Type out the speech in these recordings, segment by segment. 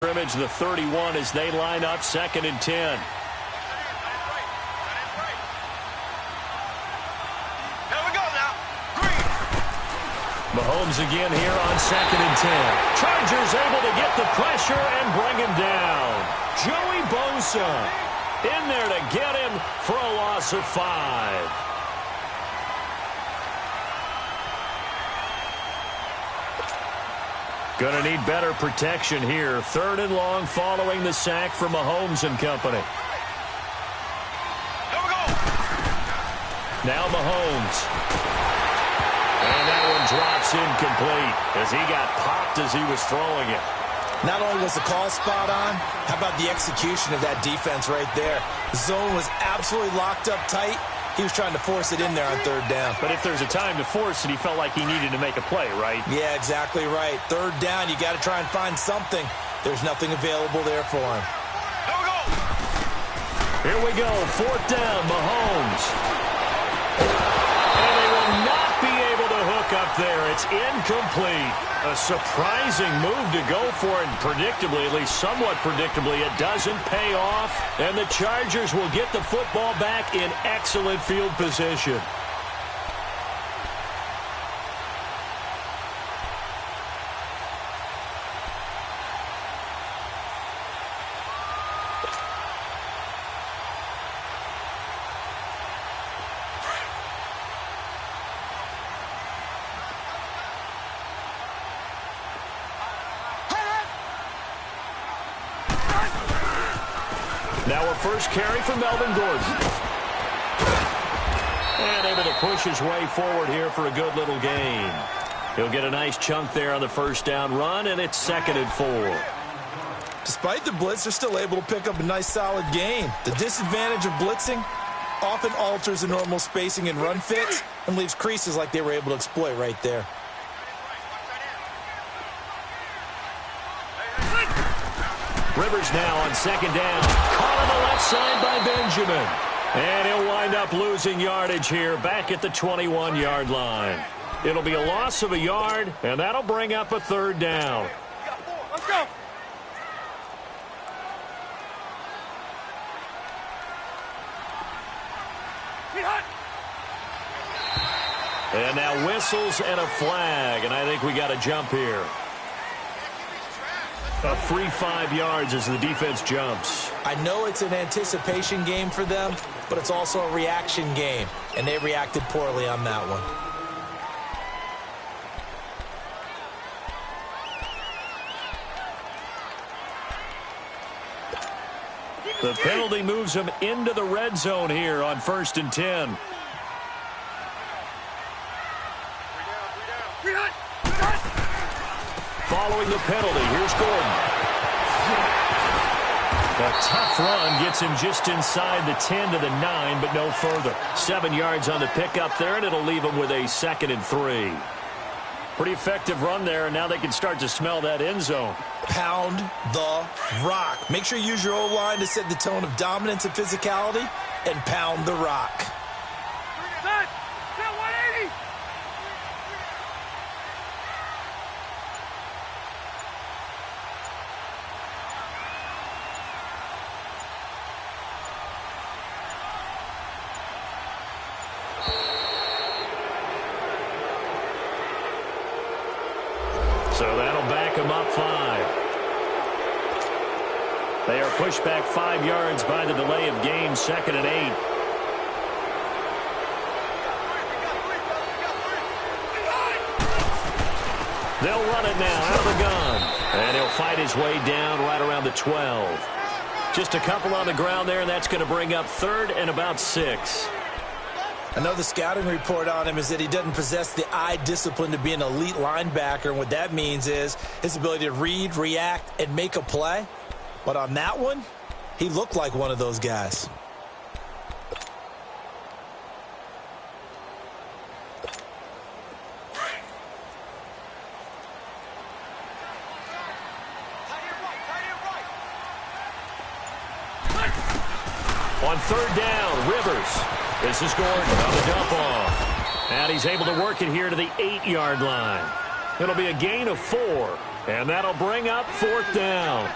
Scrimmage, the 31 as they line up 2nd and 10. Mahomes again here on 2nd and 10. Chargers able to get the pressure and bring him down. Joey Bosa in there to get him for a loss of 5. Going to need better protection here. 3rd and long following the sack from Mahomes and company. Now Mahomes. And that one drops incomplete as he got popped as he was throwing it. Not only was the call spot on, how about the execution of that defense right there? The zone was absolutely locked up tight. He was trying to force it in there on 3rd down. But if there's a time to force it, he felt like he needed to make a play, right? Yeah, exactly right. 3rd down, you got to try and find something. There's nothing available there for him. Here we go. 4th down, Mahomes. And they will not be able to hook up there. It's incomplete. A surprising move to go for it, and predictably, at least somewhat predictably, it doesn't pay off. And the Chargers will get the football back in excellent field position. Now a first carry for Melvin Gordon. And able to push his way forward here for a good little gain. He'll get a nice chunk there on the 1st down run, and it's 2nd and 4. Despite the blitz, they're still able to pick up a nice solid gain. The disadvantage of blitzing often alters the normal spacing and run fits and leaves creases like they were able to exploit right there. Rivers now on 2nd down. Caught on the left side by Benjamin. And he'll wind up losing yardage here back at the 21-yard line. It'll be a loss of a yard, and that'll bring up a 3rd down. Let's go. And now whistles and a flag, and I think we got a jump here. A free 5 yards as the defense jumps. I know it's an anticipation game for them, but it's also a reaction game, and they reacted poorly on that one. The penalty moves them into the red zone here on 1st and 10. Following the penalty, here's Gordon. A tough run gets him just inside the 10 to the 9, but no further. 7 yards on the pickup there, and it'll leave him with a 2nd and 3. Pretty effective run there, and now they can start to smell that end zone. Pound the rock. Make sure you use your O-line to set the tone of dominance and physicality, and pound the rock. So that'll back them up 5. They are pushed back 5 yards by the delay of game, 2nd and 8. They'll run it now out of the gun. And he'll fight his way down right around the 12. Just a couple on the ground there, and that's going to bring up 3rd and about 6. I know the scouting report on him is that he doesn't possess the eye discipline to be an elite linebacker. And what that means is his ability to read, react, and make a play. But on that one, he looked like one of those guys. On 3rd down, Rivers. This is Gordon on the dump off. And he's able to work it here to the 8-yard line. It'll be a gain of 4. And that'll bring up 4th down.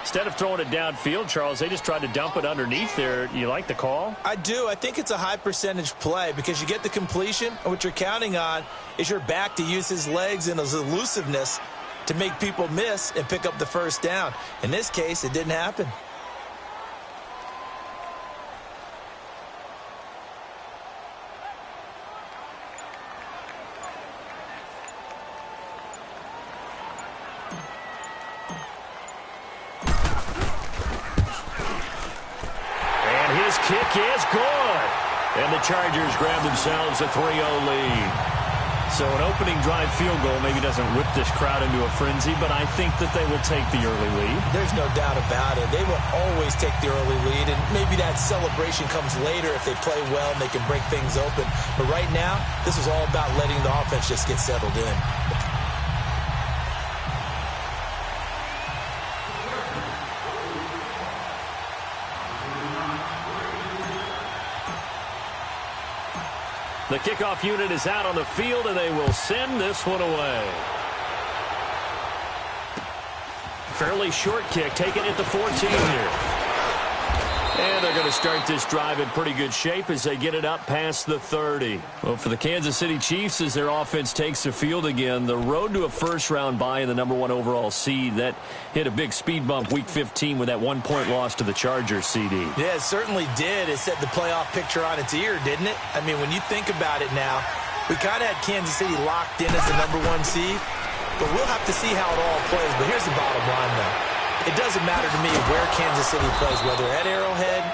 Instead of throwing it downfield, Charles, they just tried to dump it underneath there. You like the call? I do. I think it's a high percentage play because you get the completion, and what you're counting on is your back to use his legs and his elusiveness to make people miss and pick up the first down. In this case, it didn't happen. Kick is good. And the Chargers grab themselves a 3-0 lead. So an opening drive field goal maybe doesn't whip this crowd into a frenzy, but I think that they will take the early lead. There's no doubt about it. They will always take the early lead, and maybe that celebration comes later if they play well and they can break things open. But right now, this is all about letting the offense just get settled in. The kickoff unit is out on the field, and they will send this one away. Fairly short kick, taken at the 14 here. And they're going to start this drive in pretty good shape as they get it up past the 30. Well, for the Kansas City Chiefs, as their offense takes the field again, the road to a first-round bye in the #1 overall seed, that hit a big speed bump Week 15 with that 1-point loss to the Chargers, CD. Yeah, it certainly did. It set the playoff picture on its ear, didn't it? I mean, when you think about it now, we kind of had Kansas City locked in as the #1 seed, but we'll have to see how it all plays. But here's the bottom line, though. It doesn't matter to me where Kansas City plays, whether at Arrowhead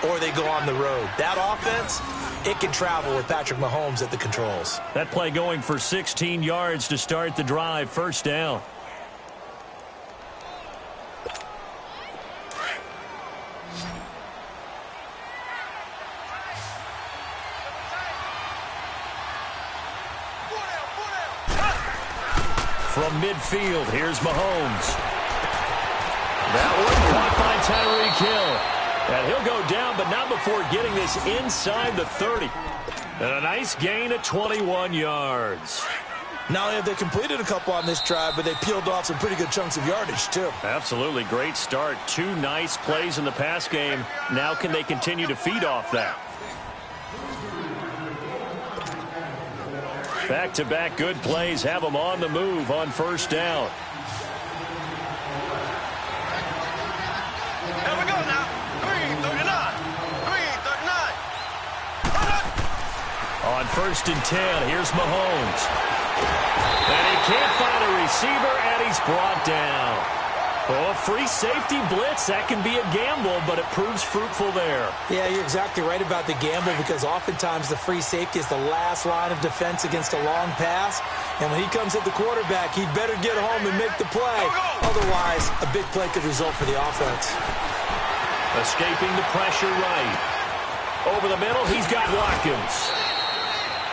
or they go on the road. That offense, it can travel with Patrick Mahomes at the controls. That play going for 16 yards to start the drive. First down. From midfield, here's Mahomes. That one caught by Tyreek Hill. And he'll go down, but not before getting this inside the 30. And a nice gain of 21 yards. Not only have they completed a couple on this drive, but they peeled off some pretty good chunks of yardage, too. Absolutely. Great start. 2 nice plays in the pass game. Now can they continue to feed off that? Back-to-back good plays have them on the move on first down. Here we go now. Green 39. Green 39. On 1st and 10, here's Mahomes. And he can't find a receiver, and he's brought down. Oh, free safety blitz, that can be a gamble, but it proves fruitful there. Yeah, you're exactly right about the gamble because oftentimes the free safety is the last line of defense against a long pass. And when he comes at the quarterback, he'd better get home and make the play. Otherwise, a big play could result for the offense. Escaping the pressure right. Over the middle, he's got Watkins.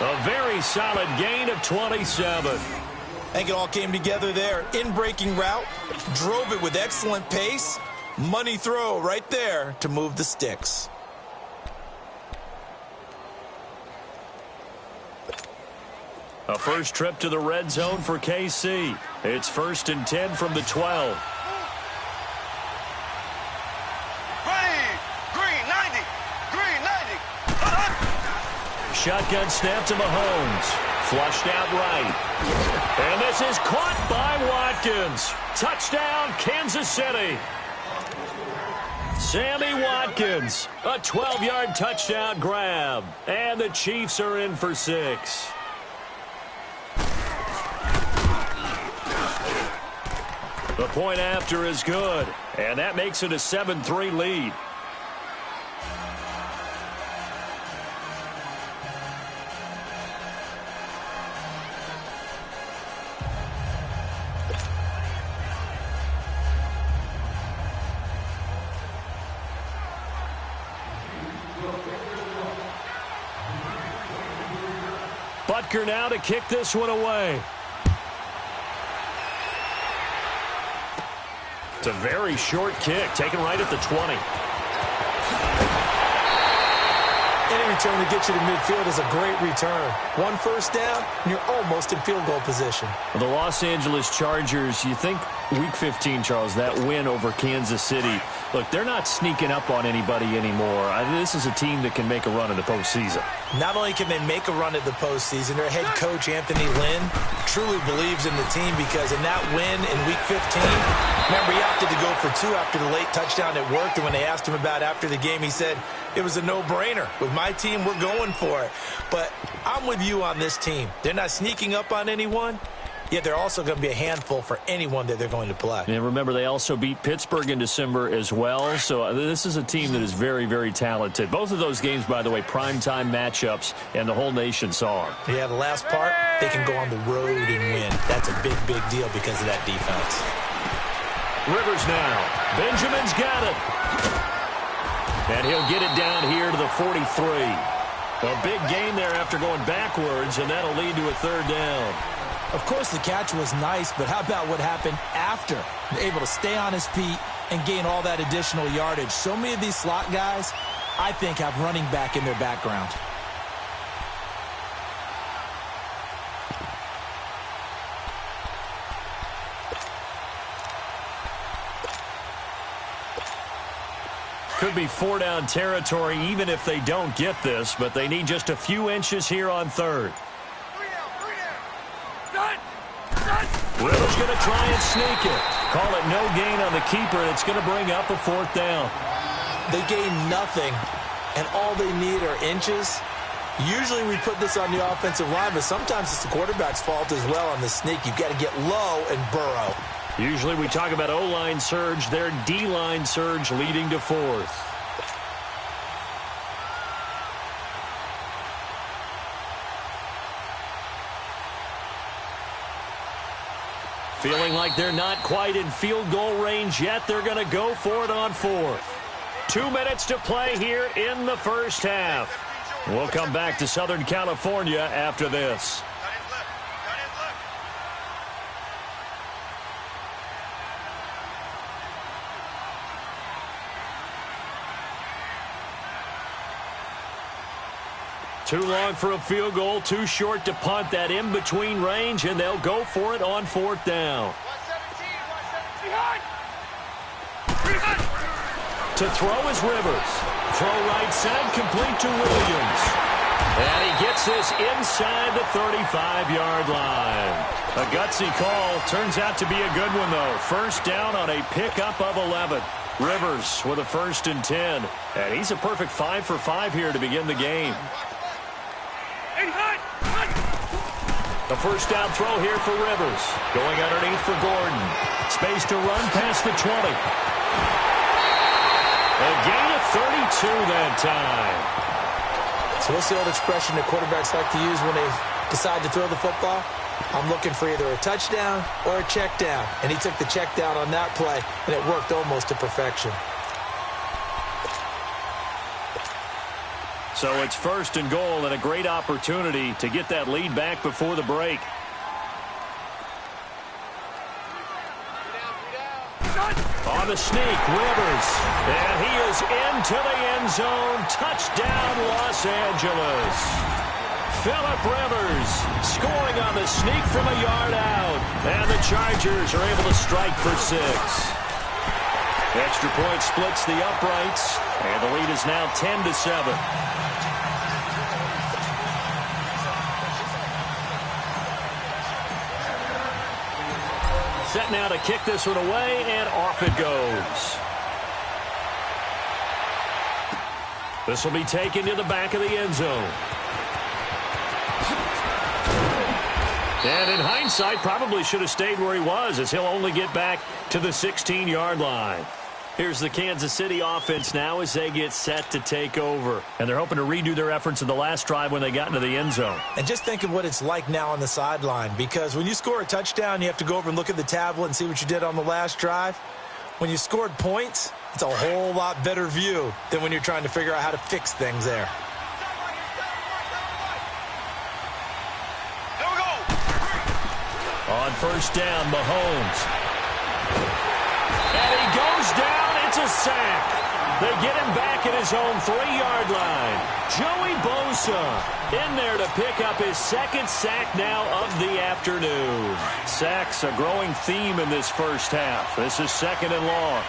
A very solid gain of 27. I think it all came together there. In-breaking route, drove it with excellent pace. Money throw right there to move the sticks. A first trip to the red zone for KC. It's 1st and 10 from the 12. Green 90. Green 90. Shotgun snap to Mahomes. Flushed out right. And this is caught by Watkins. Touchdown, Kansas City. Sammy Watkins, a 12-yard touchdown grab. And the Chiefs are in for 6. The point after is good. And that makes it a 7-3 lead. Butker now to kick this one away. It's a very short kick, taken right at the 20. Any return to get you to midfield is a great return. One first down, and you're almost in field goal position. The Los Angeles Chargers, you think Week 15, Charles, that win over Kansas City. Look, they're not sneaking up on anybody anymore. This is a team that can make a run in the postseason. Not only can they make a run at the postseason, their head coach, Anthony Lynn, truly believes in the team because in that win in Week 15, remember, he opted to go for 2 after the late touchdown at work, and when they asked him about after the game, he said, it was a no-brainer. With my team, we're going for it. But I'm with you on this team. They're not sneaking up on anyone, yet they're also going to be a handful for anyone that they're going to play. And remember, they also beat Pittsburgh in December as well. So this is a team that is very, very talented. Both of those games, by the way, primetime matchups, and the whole nation saw them. Yeah, the last part, they can go on the road and win. That's a big, big deal because of that defense. Rivers now. Benjamin's got it. And he'll get it down here to the 43. A big gain there after going backwards, and that'll lead to a 3rd down. Of course, the catch was nice, but how about what happened after? Able to stay on his feet and gain all that additional yardage. So many of these slot guys, I think, have running back in their background. Could be 4-down territory even if they don't get this, but they need just a few inches here on 3rd. Rivers going to try and sneak it. Call it no gain on the keeper, and it's going to bring up a 4th down. They gain nothing, and all they need are inches. Usually we put this on the offensive line, but sometimes it's the quarterback's fault as well on the sneak. You've got to get low and burrow. Usually we talk about O-line surge, their D-line surge leading to 4th. Feeling like they're not quite in field goal range yet. They're going to go for it on 4th. 2 minutes to play here in the first half. We'll come back to Southern California after this. Too long for a field goal, too short to punt. That in-between range, and they'll go for it on 4th down. To throw is Rivers. Throw right side, complete to Williams. And he gets this inside the 35-yard line. A gutsy call. Turns out to be a good one, though. First down on a pickup of 11. Rivers with a 1st and 10. And he's a perfect 5 for 5 here to begin the game. The first down throw here for Rivers. Going underneath for Gordon. Space to run past the 20. A gain of 32 that time. So what's the old expression that quarterbacks like to use when they decide to throw the football? I'm looking for either a touchdown or a check down. And he took the check down on that play, and it worked almost to perfection. So it's 1st and goal and a great opportunity to get that lead back before the break. On the sneak, Rivers. And he is into the end zone. Touchdown, Los Angeles. Phillip Rivers scoring on the sneak from a yard out. And the Chargers are able to strike for 6. Extra point splits the uprights. And the lead is now 10-7. Set now to kick this one away, and off it goes. This will be taken to the back of the end zone. And in hindsight, probably should have stayed where he was, as he'll only get back to the 16-yard line. Here's the Kansas City offense now as they get set to take over. And they're hoping to redo their efforts in the last drive when they got into the end zone. And just think of what it's like now on the sideline, because when you score a touchdown, you have to go over and look at the tablet and see what you did on the last drive. When you scored points, it's a whole lot better view than when you're trying to figure out how to fix things there. On first down, Mahomes. And he goes down. It's a sack. They get him back at his his own 3-yard line. Joey Bosa in there to pick up his second sack now of the afternoon. Sacks a growing theme in this first half. This is 2nd and long.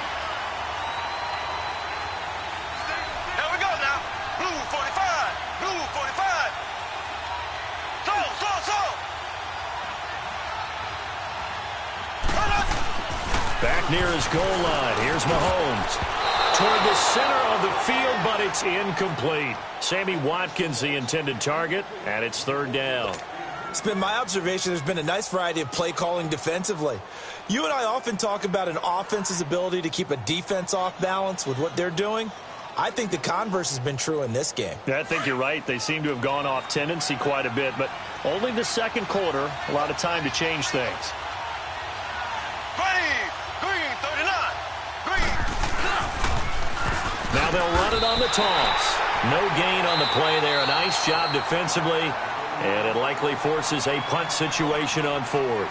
Here we go now. Blue 45. Blue 45. So. Back near his goal line. Here's Mahomes. Toward the center of the field, but it's incomplete. Sammy Watkins, the intended target, and it's 3rd down. It's been my observation there's been a nice variety of play calling defensively. You and I often talk about an offense's ability to keep a defense off balance with what they're doing. I think the converse has been true in this game. Yeah, I think you're right. They seem to have gone off tendency quite a bit, but only the second quarter, a lot of time to change things. Green 39. Green. Now they'll run it on the toss. No gain on the play there. A nice job defensively, and it likely forces a punt situation on 4th.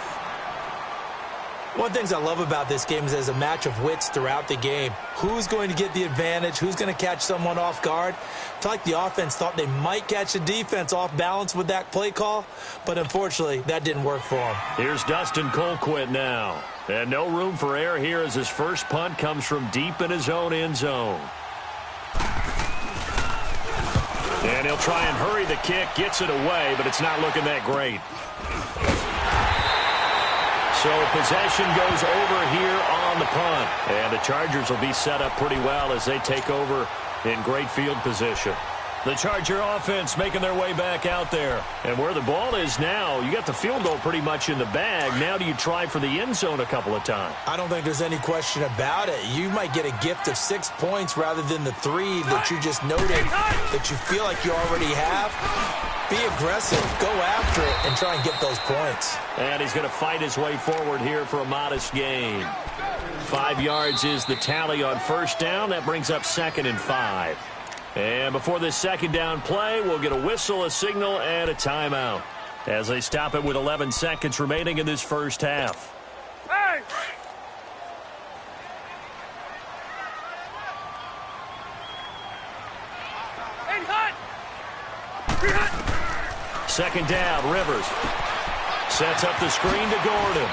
One of the things I love about this game is there's a match of wits throughout the game. Who's going to get the advantage? Who's going to catch someone off guard? I feel like the offense thought they might catch the defense off balance with that play call, but unfortunately, that didn't work for them. Here's Dustin Colquitt now. And no room for error here as his first punt comes from deep in his own end zone. And he'll try and hurry the kick, gets it away, but it's not looking that great. So possession goes over here on the punt. And the Chargers will be set up pretty well as they take over in great field position. The Charger offense making their way back out there. And where the ball is now, you got the field goal pretty much in the bag. Now do you try for the end zone a couple of times? I don't think there's any question about it. You might get a gift of 6 points rather than the 3 that you just noted that you feel like you already have. Be aggressive, go after it, and try and get those points. And he's going to fight his way forward here for a modest gain. 5 yards is the tally on first down. That brings up 2nd and 5. And before this second down play, we'll get a whistle, a signal, and a timeout as they stop it with 11 seconds remaining in this first half. Hey! Second down, Rivers sets up the screen to Gordon.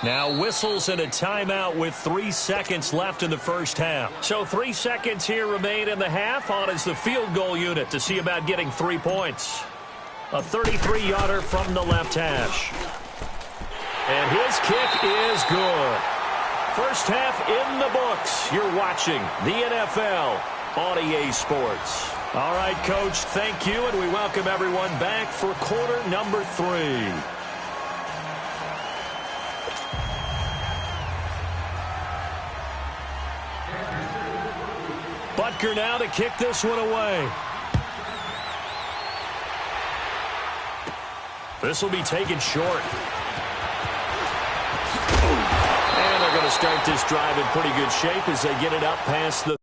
Now whistles and a timeout with 3 seconds left in the first half. So 3 seconds here remain in the half. On is the field goal unit to see about getting 3 points. A 33-yarder from the left hash. And his kick is good. First half in the books. You're watching the NFL on EA Sports. All right, Coach, thank you, and we welcome everyone back for quarter number 3. Butker now to kick this one away. This will be taken short. And they're going to start this drive in pretty good shape as they get it up past the